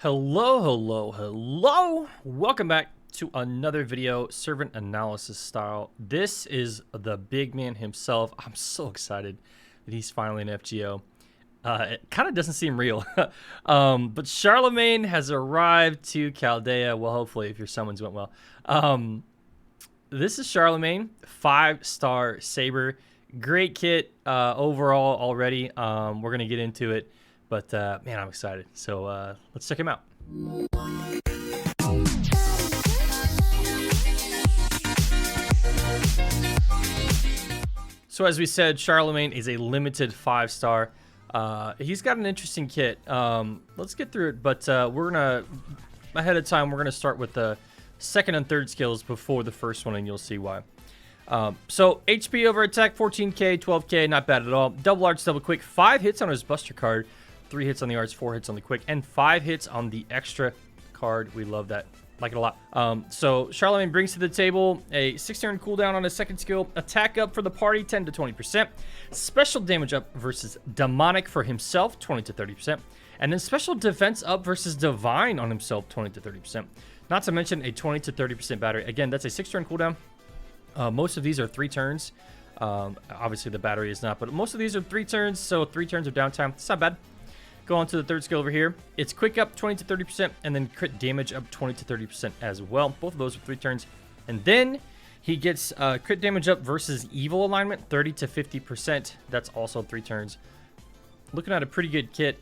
Hello, hello, hello! Welcome back to another video, servant analysis style. This is the big man himself. I'm so excited that he's finally an FGO. It kind of doesn't seem real. But Charlemagne has arrived to Chaldea. Well, hopefully, if your summons went well. This is Charlemagne, 5-star Saber. Great kit overall already. We're going to get into it. But, man, I'm excited. So, let's check him out. So, as we said, Charlemagne is a limited 5-star. He's got an interesting kit. Let's get through it. But we're going to, ahead of time, we're going to start with the second and third skills before the first one, and you'll see why. So, HP over attack, 14k, 12k, not bad at all. Double arts, double quick, 5 hits on his buster card. 3 hits on the arts, 4 hits on the quick, and 5 hits on the extra card. We love that. Like it a lot. So Charlemagne brings to the table a 6-turn cooldown on his second skill. Attack up for the party, 10 to 20%. Special damage up versus demonic for himself, 20 to 30%. And then special defense up versus divine on himself, 20 to 30%. Not to mention a 20 to 30% battery. Again, that's a 6-turn cooldown. Most of these are 3 turns. Obviously the battery is not, but most of these are 3 turns. So 3 turns of downtime. It's not bad. Go on to the third skill over here. It's quick up 20 to 30%, and then crit damage up 20 to 30% as well. Both of those are 3 turns. And then he gets crit damage up versus evil alignment, 30 to 50%. That's also 3 turns. Looking at a pretty good kit.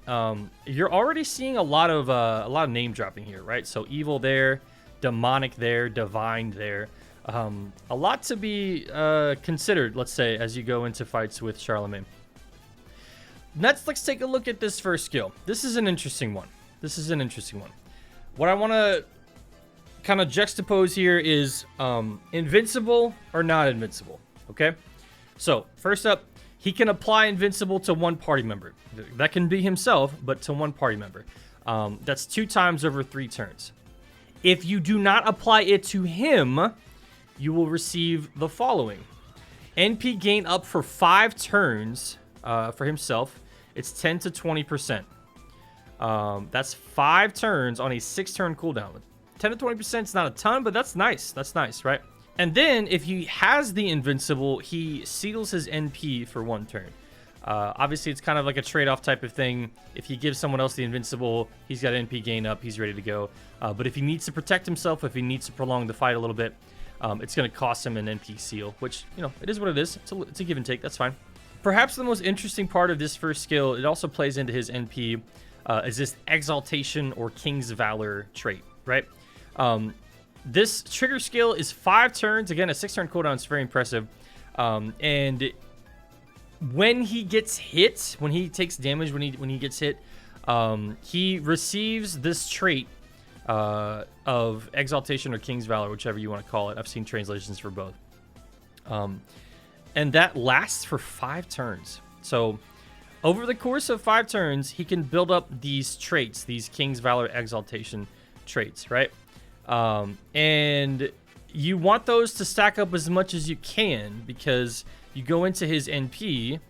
You're already seeing a lot of name dropping here, right? So evil there, demonic there, divine there. A lot to be considered, let's say, as you go into fights with Charlemagne. Let's take a look at this first skill. This is an interesting one. What I want to kind of juxtapose here is invincible or not invincible, okay? So, first up, he can apply invincible to one party member. That can be himself, but to one party member. That's 2 times over 3 turns. If you do not apply it to him, you will receive the following. NP gain up for 5 turns for himself. It's 10 to 20%. That's 5 turns on a 6-turn cooldown. 10 to 20% is not a ton, but that's nice. That's nice, right? And then if he has the invincible, he seals his NP for 1 turn. Obviously, it's kind of like a trade-off type of thing. If he gives someone else the invincible, he's got NP gain up. He's ready to go. But if he needs to protect himself, if he needs to prolong the fight a little bit, it's going to cost him an NP seal, which, you know, it is what it is. It's a give and take. That's fine. Perhaps the most interesting part of this first skill, it also plays into his NP, is this Exaltation or King's Valor trait, right? This trigger skill is 5 turns. Again, a 6-turn cooldown is very impressive. And when he gets hit, when he takes damage, when he gets hit, he receives this trait of Exaltation or King's Valor, whichever you want to call it. I've seen translations for both. And that lasts for 5 turns. So over the course of 5 turns, he can build up these traits, these King's Valor Exaltation traits, right? And you want those to stack up as much as you can, because you go into his NP,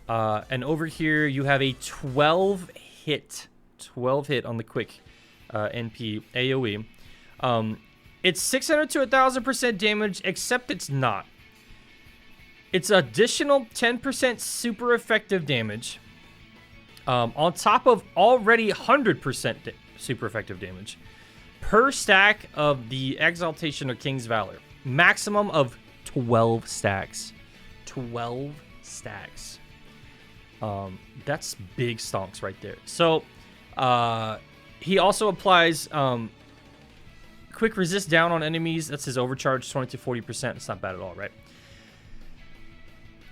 and over here you have a 12 hit on the quick NP AoE. It's 600 to 1,000% damage, except it's not. It's additional 10% super effective damage on top of already 100% super effective damage per stack of the Exaltation or King's Valor. Maximum of 12 stacks. 12 stacks. That's big stonks right there. So he also applies quick resist down on enemies. That's his overcharge, 20 to 40%. It's not bad at all, right?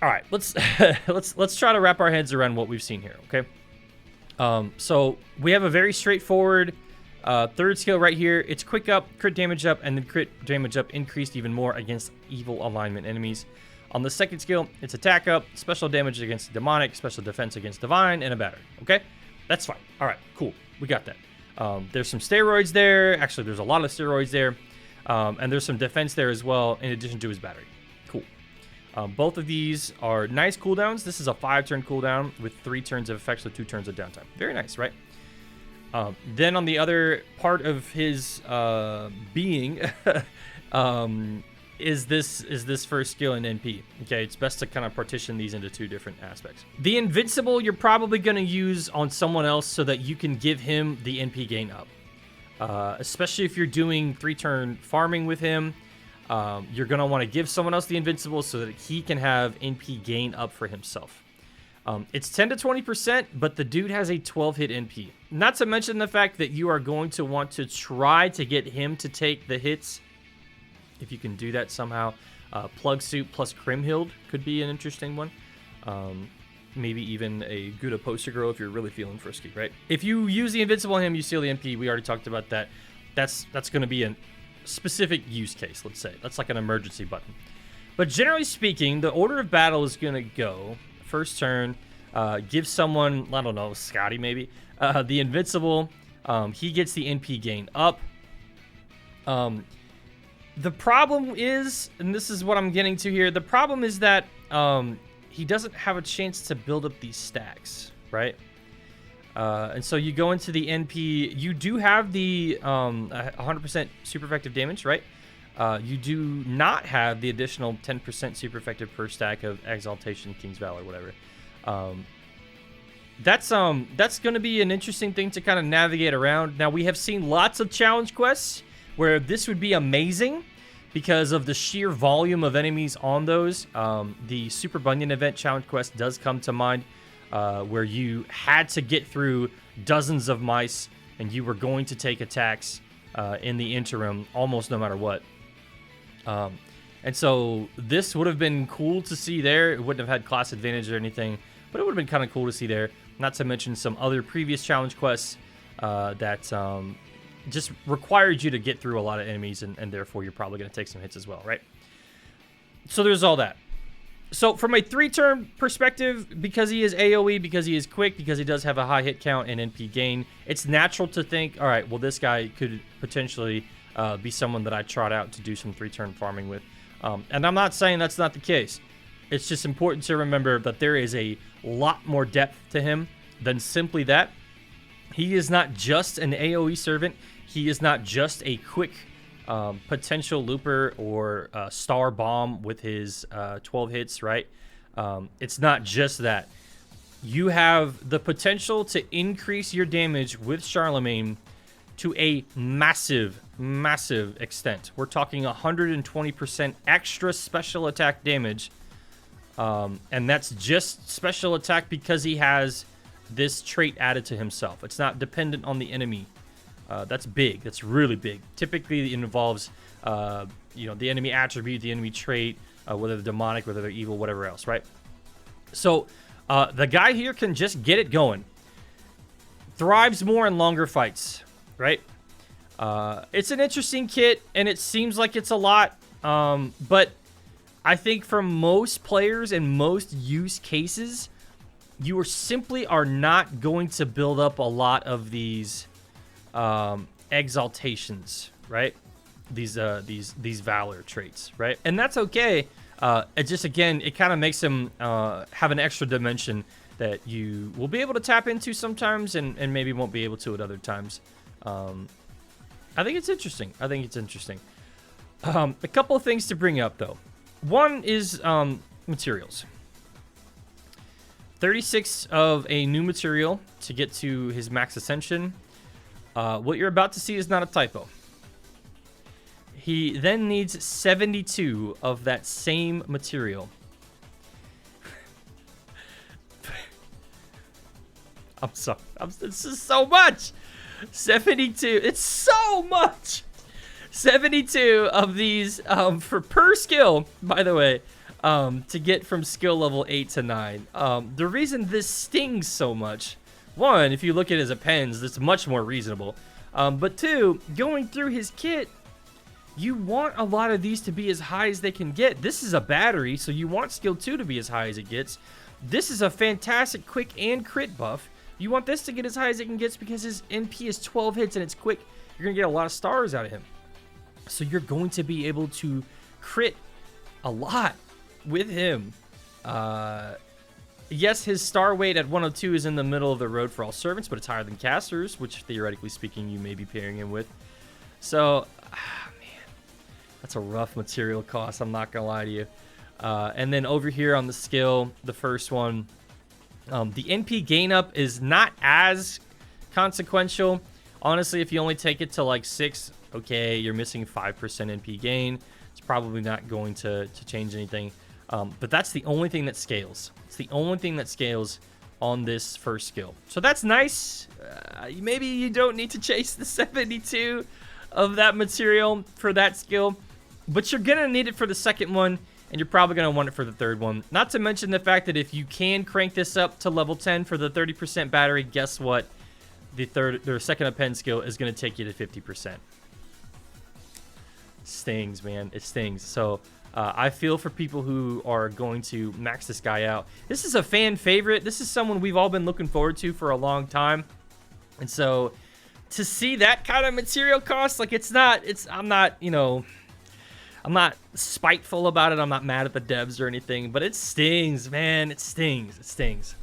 All right, let's try to wrap our heads around what we've seen here, okay? So we have a very straightforward third skill right here. It's quick up, crit damage up, and then crit damage up increased even more against evil alignment enemies. On the second skill, it's attack up, special damage against demonic, special defense against divine, and a battery, okay? That's fine. All right, cool. We got that. There's some steroids there. Actually, there's a lot of steroids there. And there's some defense there as well, in addition to his battery. Cool. Both of these are nice cooldowns. This is a 5-turn cooldown with 3 turns of effect, so 2 turns of downtime. Very nice, right? Then on the other part of his being is this first skill in NP. Okay, it's best to kind of partition these into two different aspects. The Invincible you're probably going to use on someone else so that you can give him the NP gain up. Especially if you're doing 3-turn farming with him, you're going to want to give someone else the Invincible so that he can have NP gain up for himself. It's 10 to 20%, but the dude has a 12-hit NP. Not to mention the fact that you are going to want to try to get him to take the hits. If you can do that somehow. Plug Suit plus Crimhild could be an interesting one. Maybe even a Gouda Poster Girl if you're really feeling frisky, right? If you use the Invincible on him, you steal the NP. We already talked about that. That's going to be a specific use case, let's say. That's like an emergency button. But generally speaking, the order of battle is going to go... First turn, give someone, I don't know, Scotty maybe, the Invincible. He gets the NP gain up. The problem is, and this is what I'm getting to here, the problem is that he doesn't have a chance to build up these stacks, right? And so you go into the NP, you do have the 100% super effective damage, right? You do not have the additional 10% super effective per stack of Exaltation, King's Valor, whatever. That's going to be an interesting thing to kind of navigate around. Now, we have seen lots of challenge quests where this would be amazing because of the sheer volume of enemies on those. The Super Bunyan event challenge quest does come to mind, where you had to get through dozens of mice and you were going to take attacks in the interim almost no matter what. And so this would have been cool to see there. It wouldn't have had class advantage or anything, but it would have been kind of cool to see there. Not to mention some other previous challenge quests that just required you to get through a lot of enemies, and therefore you're probably going to take some hits as well, right? So there's all that. So from a 3-turn perspective, because he is AoE, because he is quick, because he does have a high hit count and NP gain, it's natural to think, all right, well, this guy could potentially... be someone that I trot out to do some 3-turn farming with. And I'm not saying that's not the case. It's just important to remember that there is a lot more depth to him than simply that. He is not just an AoE servant. He is not just a quick potential looper or star bomb with his 12 hits, right? It's not just that. You have the potential to increase your damage with Charlemagne to a massive extent. We're talking 120% extra special attack damage. And that's just special attack because he has this trait added to himself. It's not dependent on the enemy. That's big. That's really big. Typically, it involves, the enemy attribute, the enemy trait, whether they're demonic, whether they're evil, whatever else, right? So, the guy here can just get it going. Thrives more in longer fights, right? It's an interesting kit, and it seems like it's a lot, but I think for most players and most use cases, you simply are not going to build up a lot of these exaltations, right? These valor traits, right? And that's okay. It just, again, it kind of makes him have an extra dimension that you will be able to tap into sometimes and maybe won't be able to at other times. I think it's interesting. A couple of things to bring up, though. One is materials. 36 of a new material to get to his max Ascension. What you're about to see is not a typo. He then needs 72 of that same material. I'm sorry. This is so much. 72. It's so much. 72 of these for per skill, by the way, to get from skill level 8 to 9. The reason this stings so much, one, if you look at it as appends, it's much more reasonable. But two, going through his kit, you want a lot of these to be as high as they can get. This is a battery, so you want skill 2 to be as high as it gets. This is a fantastic quick and crit buff. You want this to get as high as it can get because his NP is 12 hits and it's quick. You're going to get a lot of stars out of him. So you're going to be able to crit a lot with him. Yes, his star weight at 102 is in the middle of the road for all servants, but it's higher than casters, which theoretically speaking you may be pairing him with. So, man, that's a rough material cost, I'm not gonna lie to you. And then over here on the skill, the first one, the NP gain up is not as consequential. Honestly, if you only take it to like 6, okay, you're missing 5% NP gain. It's probably not going to change anything. But that's the only thing that scales. It's the only thing that scales on this first skill. So that's nice. Maybe you don't need to chase the 72 of that material for that skill, but you're gonna need it for the second one, and you're probably gonna want it for the third one. Not to mention the fact that if you can crank this up to level 10 for the 30% battery, guess what? The second append skill is gonna take you to 50%. Stings, man. It stings. So I feel for people who are going to max this guy out. This is a fan favorite. This is someone we've all been looking forward to for a long time. And so to see that kind of material cost, like I'm not, you know, I'm not spiteful about it. I'm not mad at the devs or anything, but it stings, man. It stings. It stings.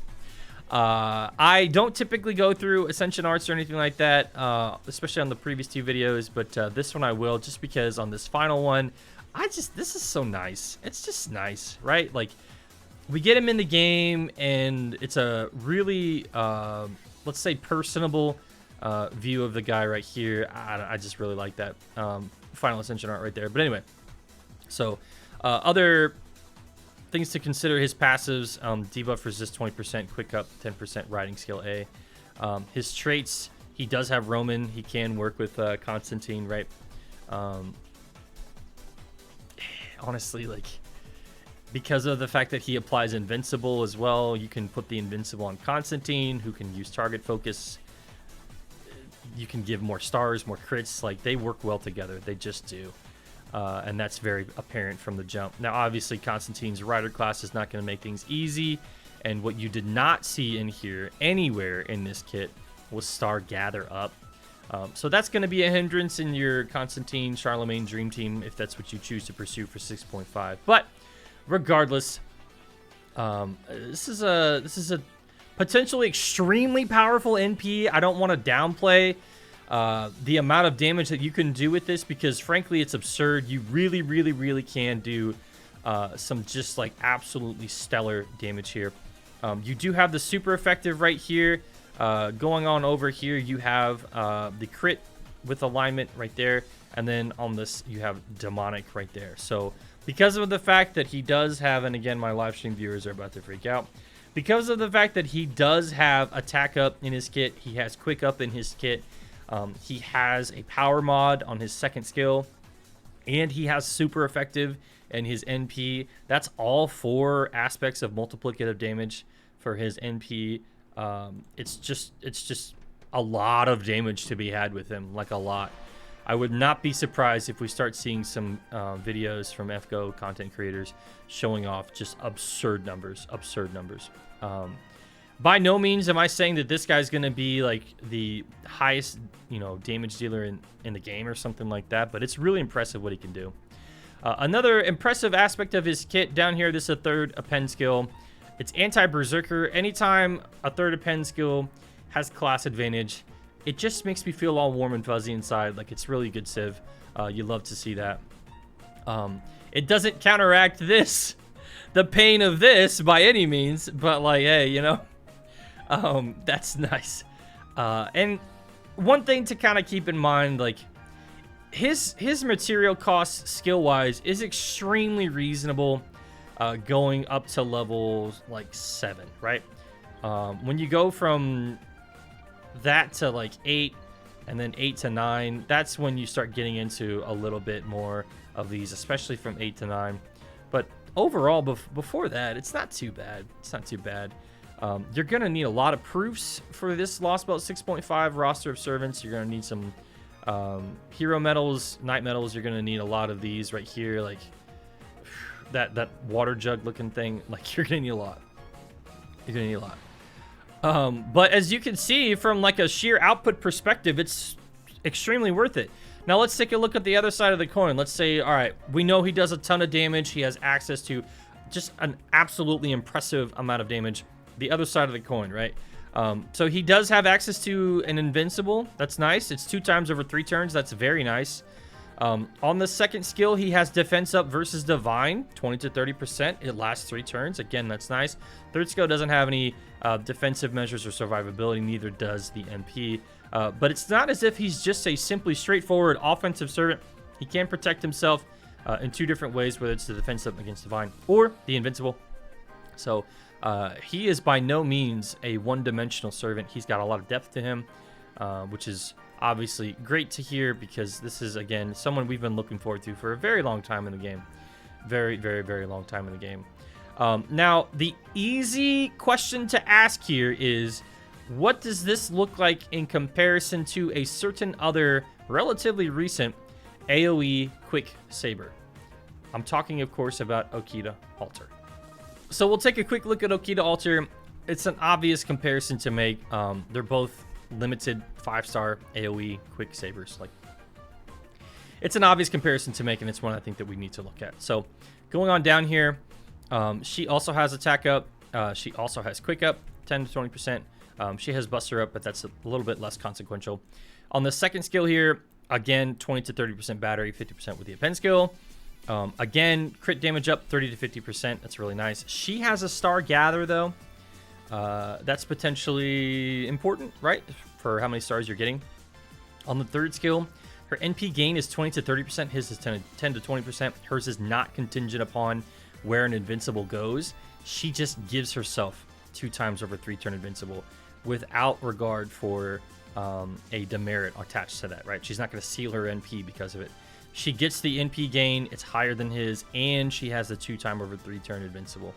I don't typically go through Ascension arts or anything like that, especially on the previous 2 videos, but this one I will, just because on this final one, this is so nice. It's just nice, right? Like, we get him in the game, and it's a really, let's say, personable view of the guy right here. I just really like that final Ascension art right there. But anyway, so other things to consider: his passives, debuff resist 20%, quick up 10%, riding skill A. His traits, he does have Roman. He can work with Constantine, right? Honestly, like, because of the fact that he applies invincible as well, you can put the invincible on Constantine, who can use target focus. You can give more stars, more crits. Like, they work well together. They just do. And that's very apparent from the jump. Now, obviously, Constantine's rider class is not going to make things easy. And what you did not see in here anywhere in this kit was star gather up. So that's going to be a hindrance in your Constantine Charlemagne Dream Team if that's what you choose to pursue for 6.5. But regardless, this is a potentially extremely powerful NP. I don't want to downplay the amount of damage that you can do with this, because frankly it's absurd. You really can do some just like absolutely stellar damage here. You do have the super effective right here. Going on over here, you have the crit with alignment right there, and then on this you have demonic right there. So because of the fact that he does have, and again my live stream viewers are about to freak out, because of the fact that he does have attack up in his kit, he has quick up in his kit, he has a power mod on his second skill, and he has super effective in his NP. That's all 4 aspects of multiplicative damage for his NP. It's just a lot of damage to be had with him, like a lot. I would not be surprised if we start seeing some videos from FGO content creators showing off just absurd numbers. By no means am I saying that this guy's going to be like the highest, you know, damage dealer in the game or something like that, but it's really impressive what he can do. Another impressive aspect of his kit down here, this is a third append skill. It's anti-berserker. Anytime a third append skill has class advantage, it just makes me feel all warm and fuzzy inside. Like, it's really good civ. You love to see that. It doesn't counteract this, the pain of this by any means, but like, hey, you know, that's nice. And one thing to kind of keep in mind, like, his material cost skill-wise is extremely reasonable. Going up to levels like 7, right? When you go from that to like 8 and then 8 to 9, that's when you start getting into a little bit more of these, especially from 8 to 9. But overall, before that, it's not too bad. It's not too bad. You're going to need a lot of proofs for this Lost Belt 6.5 roster of servants. You're going to need some hero medals, knight medals. You're going to need a lot of these right here, like that water jug looking thing. Like, you're gonna need a lot. You're gonna need a lot. But as you can see from like a sheer output perspective, it's extremely worth it. Now let's take a look at the other side of the coin. Let's say, all right, we know he does a ton of damage. He has access to just an absolutely impressive amount of damage. the other side of the coin, right? So he does have access to an invincible. That's nice. It's 2 times over 3 turns. That's very nice. On the second skill, he has defense up versus divine, 20 to 30%. It lasts 3 turns. Again, that's nice. Third skill doesn't have any defensive measures or survivability. Neither does the MP. But it's not as if he's just a simply straightforward offensive servant. He can protect himself in 2 different ways, whether it's the defense up against divine or the invincible. So he is by no means a one-dimensional servant. He's got a lot of depth to him, which is obviously great to hear, because this is, again, someone we've been looking forward to for a very long time in the game. Very, very, very long time in the game. Now, the easy question to ask here is, what does this look like in comparison to a certain other relatively recent AoE quick saber? I'm talking, of course, about Okita Alter. So we'll take a quick look at Okita Alter. It's an obvious comparison to make. They're both limited 5-star AoE quick sabers. Like, it's an obvious comparison to make, and it's one I think that we need to look at. So going on down here, she also has attack up. She also has quick up, 10 to 20%. She has buster up, but that's a little bit less consequential. On the second skill here, again, 20 to 30% battery, 50% with the append skill. Again, crit damage up 30 to 50%. That's really nice. She has a star gather, though. That's potentially important, right? For how many stars you're getting. On the third skill, her NP gain is 20 to 30%. His is 10 to 20%. Hers is not contingent upon where an invincible goes. She just gives herself 2 times over 3 turn invincible without regard for a demerit attached to that, right? She's not going to seal her NP because of it. She gets the NP gain. It's higher than his, and she has the 2 time over 3 turn invincible.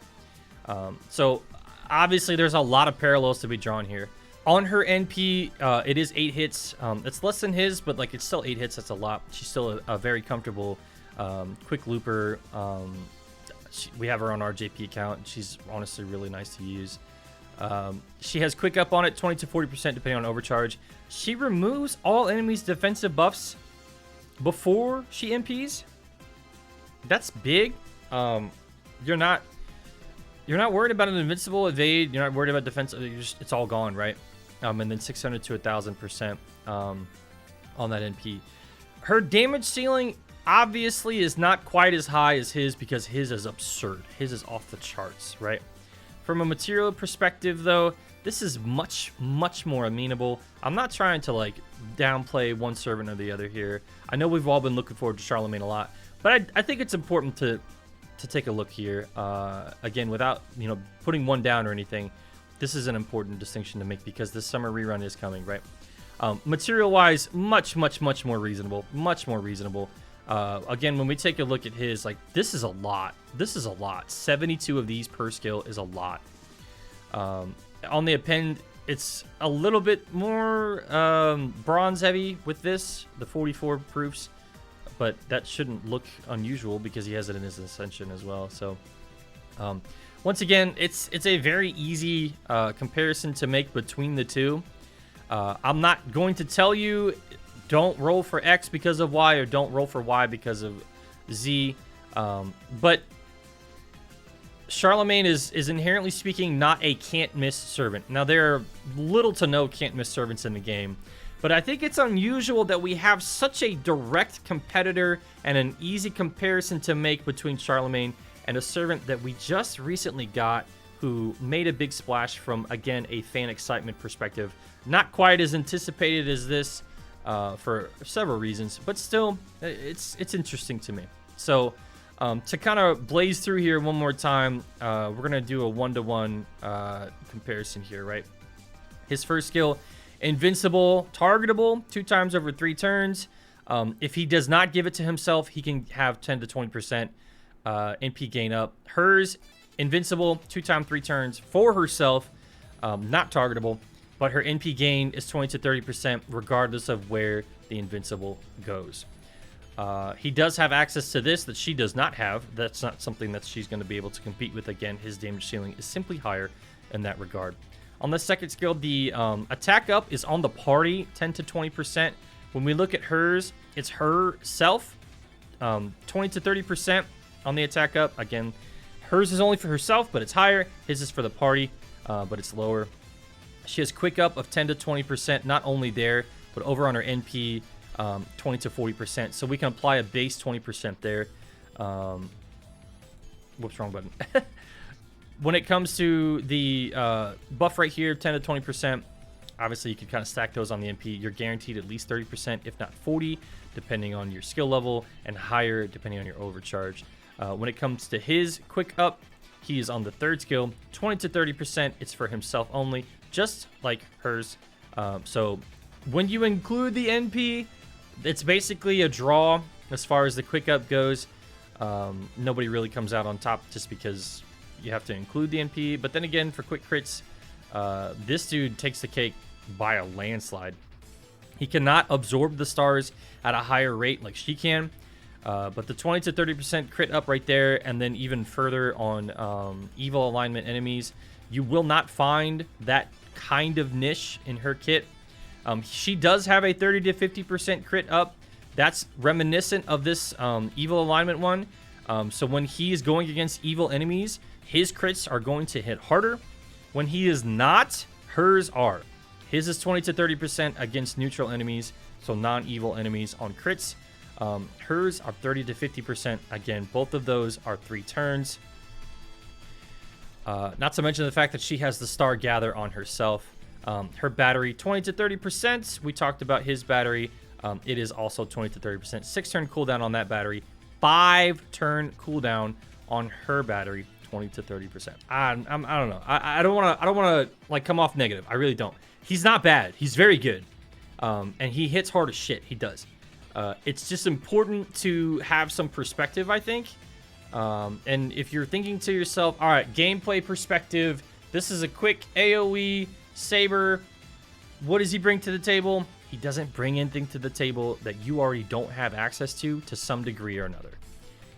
So obviously there's a lot of parallels to be drawn here. On her NP, it is 8 hits. It's less than his, but like, it's still 8 hits. That's a lot. She's still a very comfortable quick looper. We have her on our JP account. She's honestly really nice to use. She has quick up on it, 20 to 40% depending on overcharge. She removes all enemies' defensive buffs before she MPs. That's big. You're not worried about an invincible evade. You're not worried about defense. It's all gone, right? And then 600 to 1,000% on that NP. Her damage ceiling obviously is not quite as high as his, because his is absurd. His is off the charts, right? From a material perspective, though, this is much, much more amenable. I'm not trying to like downplay one servant or the other here. I know we've all been looking forward to Charlemagne a lot, but I think it's important to take a look here. Again, without putting one down or anything, this is an important distinction to make, because this summer rerun is coming, right? Material-wise, much, much, much more reasonable. Much more reasonable. Again, when we take a look at his, like, this is a lot. This is a lot. 72 of these per skill is a lot. On the append, it's a little bit more bronze heavy with this, the 44 proofs, but that shouldn't look unusual because he has it in his Ascension as well. So once again, it's a very easy comparison to make between the two. I'm not going to tell you don't roll for X because of Y, or don't roll for Y because of Z, but Charlemagne is inherently speaking not a can't-miss servant. Now, there are little to no can't-miss servants in the game, but I think it's unusual that we have such a direct competitor and an easy comparison to make between Charlemagne and a servant that we just recently got, who made a big splash from, again, a fan excitement perspective. Not quite as anticipated as this for several reasons, but still, it's interesting to me. So, to kind of blaze through here one more time, we're going to do a 1-to-1 comparison here, right? His first skill, invincible, targetable, 2 times over 3 turns. If he does not give it to himself, he can have 10 to 20% NP gain up. Hers, invincible, 2 times 3 turns for herself, not targetable, but her NP gain is 20 to 30% regardless of where the invincible goes. He does have access to this that she does not have. That's not something that she's going to be able to compete with. Again, his damage ceiling is simply higher in that regard. On the second skill, the attack up is on the party, 10 to 20%. When we look at hers, it's herself, 20 to 30% on the attack up. Again, hers is only for herself, but it's higher. His is for the party. but it's lower. She has quick up of 10 to 20%, not only there, but over on her NP, 20 to 40%. So we can apply a base 20% there. Whoops, wrong button. When it comes to the buff right here, 10 to 20%, obviously you can kind of stack those on the NP. You're guaranteed at least 30%, if not 40, depending on your skill level, and higher depending on your overcharge. When it comes to his quick up, he is on the 3rd skill, 20 to 30%. It's for himself only, just like hers. So when you include the NP, it's basically a draw as far as the quick up goes. Nobody really comes out on top just because you have to include the NP. But then again, for quick crits, this dude takes the cake by a landslide. He cannot absorb the stars at a higher rate like she can. But the 20 to 30% crit up right there, and then even further on evil alignment enemies, you will not find that kind of niche in her kit. She does have a 30 to 50% crit up. That's reminiscent of this evil alignment one. So when he is going against evil enemies, his crits are going to hit harder. When he is not, hers are. His is 20 to 30% against neutral enemies, so non-evil enemies on crits. Hers are 30 to 50%. Again, both of those are 3 turns. Not to mention the fact that she has the Star Gather on herself. Her battery, 20 to 30%. We talked about his battery. It is also 20 to 30%. 6-turn cooldown on that battery. 5-turn cooldown on her battery. 20 to 30%. I don't know. I don't want to like come off negative. I really don't. He's not bad. He's very good. And he hits hard as shit. He does. It's just important to have some perspective, I think. And if you're thinking to yourself, all right, gameplay perspective, this is a quick AoE saber. What does he bring to the table? He doesn't bring anything to the table that you already don't have access to some degree or another.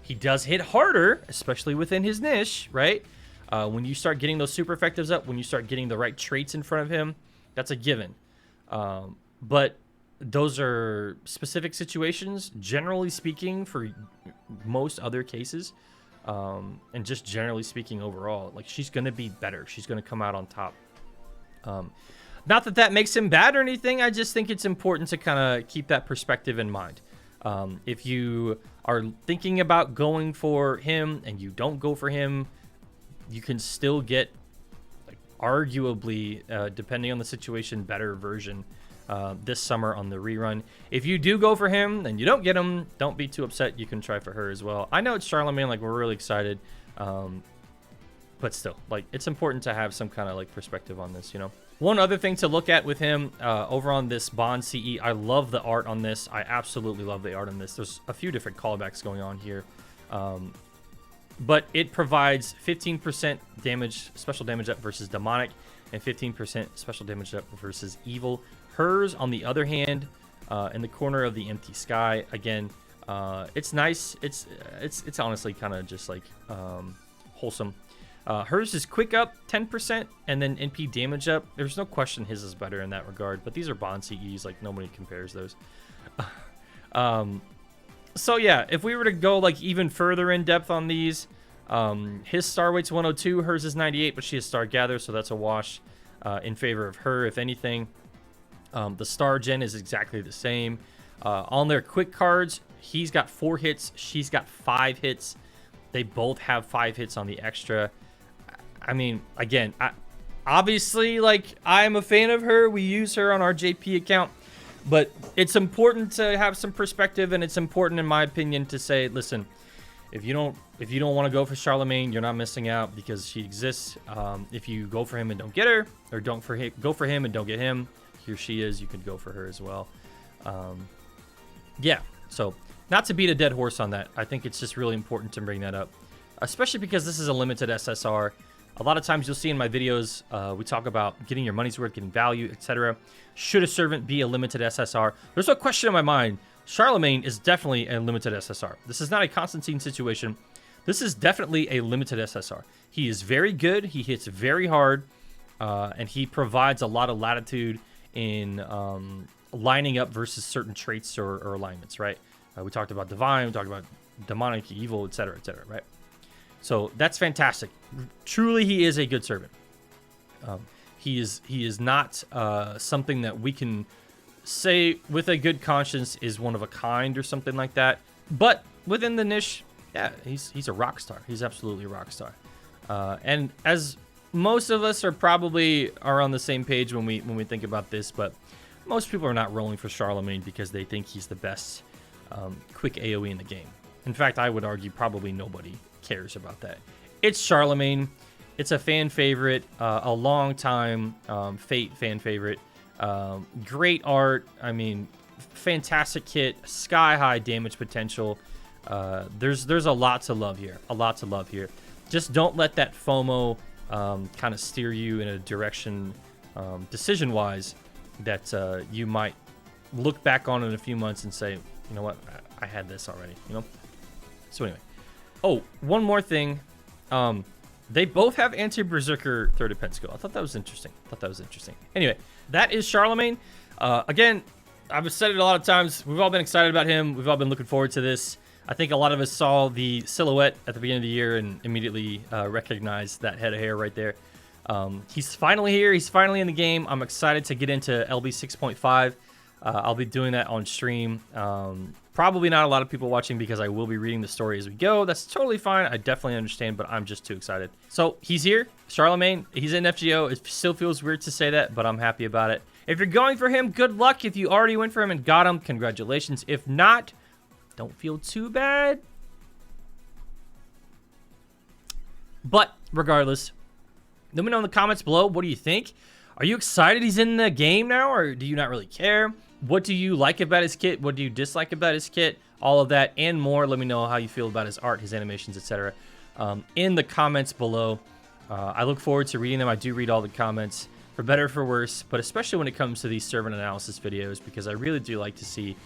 He does hit harder, especially within his niche, right? When you start getting those super effectives up, when you start getting the right traits in front of him, that's a given. But those are specific situations, generally speaking, for most other cases. And just generally speaking overall, like, she's going to be better. She's going to come out on top. Not that that makes him bad or anything. I just think it's important to kind of keep that perspective in mind. If you are thinking about going for him and you don't go for him, you can still get, like, arguably, depending on the situation, better version this summer on the rerun. If you do go for him and you don't get him, don't be too upset. You can try for her as well. I know it's Charlemagne, like, we're really excited, but still, like, it's important to have some kind of, like, perspective on this, you know. One other thing to look at with him, over on this Bond CE, I love the art on this. I absolutely love the art on this. There's a few different callbacks going on here. But it provides 15% damage, special damage up versus demonic, and 15% special damage up versus evil. Hers, on the other hand, in the corner of the empty sky, again, it's nice. It's honestly kind of just like wholesome. Hers is quick up 10% and then NP damage up. There's no question his is better in that regard, but these are Bond CEs, like, nobody compares those. So yeah, if we were to go, like, even further in depth on these, his star weight's 102, hers is 98, but she has Star Gather, so that's a wash in favor of her, if anything. The star gen is exactly the same. On their quick cards, he's got 4 hits, she's got 5 hits. They both have 5 hits on the extra. I mean, again, obviously, like, I'm a fan of her. We use her on our JP account, but it's important to have some perspective, and it's important, in my opinion, to say, listen, if you don't want to go for Charlemagne, you're not missing out because she exists. If you go for him and don't get her, or go for him and don't get him, here she is. You could go for her as well. Yeah, so not to beat a dead horse on that. I think it's just really important to bring that up, especially because this is a limited SSR. A lot of times you'll see in my videos, we talk about getting your money's worth, getting value, etc. Should a servant be a limited SSR? There's no question in my mind. Charlemagne is definitely a limited SSR. This is not a Constantine situation. This is definitely a limited SSR. He is very good. He hits very hard. And he provides a lot of latitude in lining up versus certain traits or alignments, right? We talked about divine. We talked about demonic, evil, etc., right? So that's fantastic. Truly, he is a good servant. He is not something that we can say with a good conscience is one of a kind or something like that. But within the niche, yeah, he's a rock star. He's absolutely a rock star. And as most of us are on the same page when we think about this, but most people are not rolling for Charlemagne because they think he's the best quick AoE in the game. In fact, I would argue probably nobody cares about that. It's Charlemagne. It's a fan favorite, a long time Fate fan favorite. Great art. I mean, fantastic kit, sky high damage potential. There's a lot to love here. A lot to love here. Just don't let that FOMO kind of steer you in a direction, decision-wise, that you might look back on in a few months and say, you know what, I had this already, you know? So anyway. Oh, one more thing. They both have anti-berserker third defense skill. I thought that was interesting. Anyway, that is Charlemagne. Again, I've said it a lot of times. We've all been excited about him. We've all been looking forward to this. I think a lot of us saw the silhouette at the beginning of the year and immediately recognized that head of hair right there. He's finally here. He's finally in the game. I'm excited to get into LB 6.5. I'll be doing that on stream. Probably not a lot of people watching because I will be reading the story as we go. That's totally fine. I definitely understand, but I'm just too excited. So he's here. Charlemagne. He's in FGO. It still feels weird to say that, but I'm happy about it. If you're going for him, good luck. If you already went for him and got him, congratulations. If not, don't feel too bad. But regardless, let me know in the comments below. What do you think? Are you excited he's in the game now, or do you not really care? What do you like about his kit? What do you dislike about his kit? All of that and more. Let me know how you feel about his art, his animations, etc. In the comments below. I look forward to reading them. I do read all the comments, for better or for worse, but especially when it comes to these servant analysis videos, because I really do like to see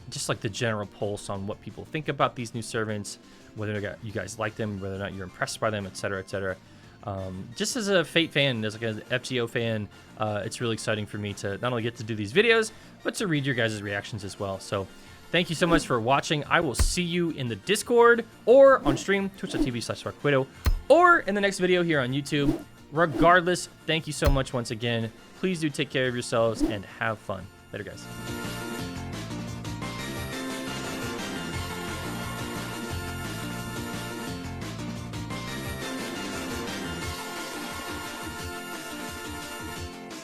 just like the general pulse on what people think about these new servants, whether or not you guys like them, whether or not you're impressed by them, etc., etc. Just as a Fate fan, as like an FGO fan, it's really exciting for me to not only get to do these videos, but to read your guys' reactions as well. So thank you so much for watching. I will see you in the Discord or on stream, twitch.tv/SparkWidow, or in the next video here on YouTube. Regardless, thank you so much once again. Please do take care of yourselves and have fun. Later, guys.